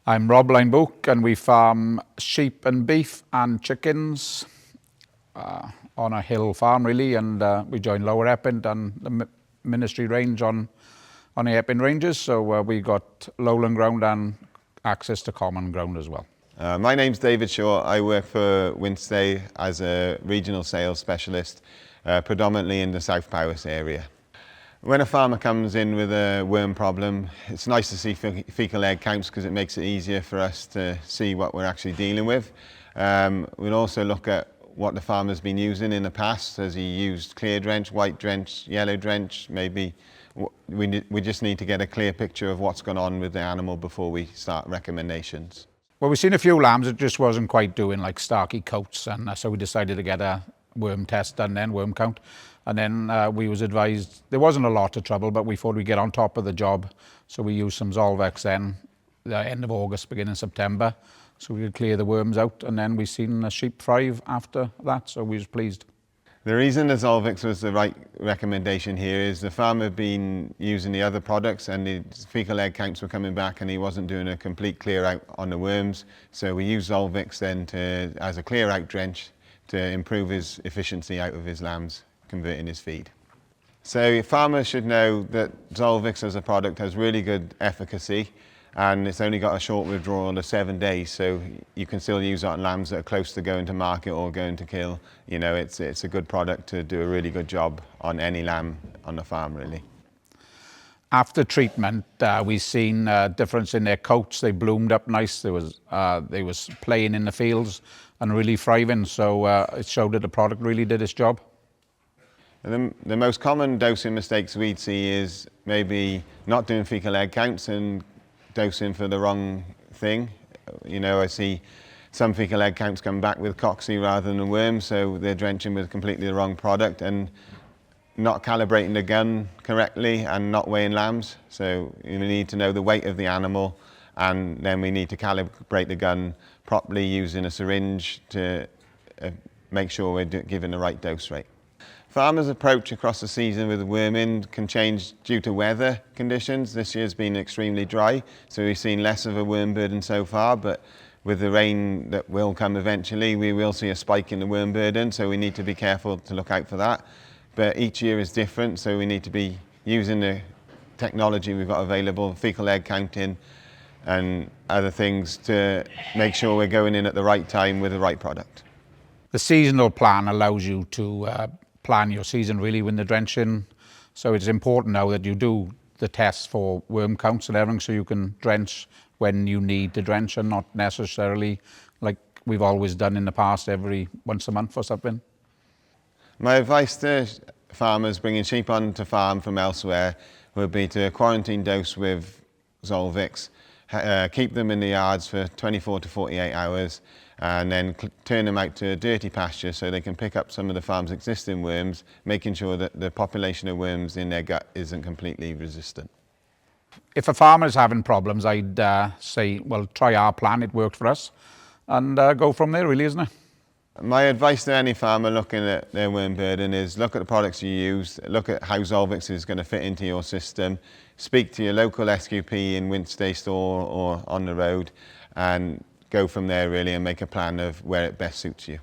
I'm Rob Bwch and we farm sheep and beef and chickens on a hill farm really, and we join Lower Epping and the ministry range on the Epping ranges, so we got lowland ground and access to common ground as well. My name's David Shaw. I work for Wynnstay as a regional sales specialist, predominantly in the South Powys area. When a farmer comes in with a worm problem, it's nice to see fecal egg counts because it makes it easier for us to see what we're actually dealing with. We'll also look at what the farmer's been using in the past. Has he used clear drench, white drench, yellow drench? Maybe we just need to get a clear picture of what's gone on with the animal before we start recommendations. Well, we've seen a few lambs that just wasn't quite doing, like starky coats, and so we decided to get a worm test done then, worm count. And then we was advised, there wasn't a lot of trouble, but we thought we'd get on top of the job. So we used some Zolvix then, the end of August, beginning of September. So we could clear the worms out, and then we seen a sheep thrive after that, so we was pleased. The reason the Zolvix was the right recommendation here is the farmer had been using the other products and the fecal egg counts were coming back and he wasn't doing a complete clear out on the worms. So we used Zolvix then as a clear out drench to improve his efficiency out of his lambs, converting his feed. So farmers should know that Zolvix as a product has really good efficacy, and it's only got a short withdrawal of 7 days, so you can still use it on lambs that are close to going to market or going to kill. You know, it's a good product to do a really good job on any lamb on the farm, really. After treatment, we've seen a difference in their coats. They bloomed up nice. They was playing in the fields and really thriving, so it showed that the product really did its job. The most common dosing mistakes we'd see is maybe not doing fecal egg counts and dosing for the wrong thing. You know, I see some fecal egg counts come back with coxy rather than worms, so they're drenching with completely the wrong product and not calibrating the gun correctly and not weighing lambs. So you need to know the weight of the animal, and then we need to calibrate the gun properly using a syringe to make sure we're giving the right dose rate. Farmers' approach across the season with worming can change due to weather conditions. This year's been extremely dry, so we've seen less of a worm burden so far, but with the rain that will come eventually, we will see a spike in the worm burden, so we need to be careful to look out for that. But each year is different, so we need to be using the technology we've got available, fecal egg counting and other things, to make sure we're going in at the right time with the right product. The seasonal plan allows you to plan your season really with the drenching, so it's important now that you do the tests for worm counts and everything, so you can drench when you need to drench and not necessarily like we've always done in the past, every once a month or something. My advice to farmers bringing sheep onto farm from elsewhere would be to quarantine dose with Zolvix, keep them in the yards for 24 to 48 hours, and then turn them out to a dirty pasture so they can pick up some of the farm's existing worms, making sure that the population of worms in their gut isn't completely resistant. If a farmer's having problems, I'd say, well, try our plan, it worked for us, and go from there really, isn't it? My advice to any farmer looking at their worm burden is look at the products you use, look at how Zolvix is going to fit into your system, speak to your local SQP in Wynnstay store or on the road, and go from there really and make a plan of where it best suits you.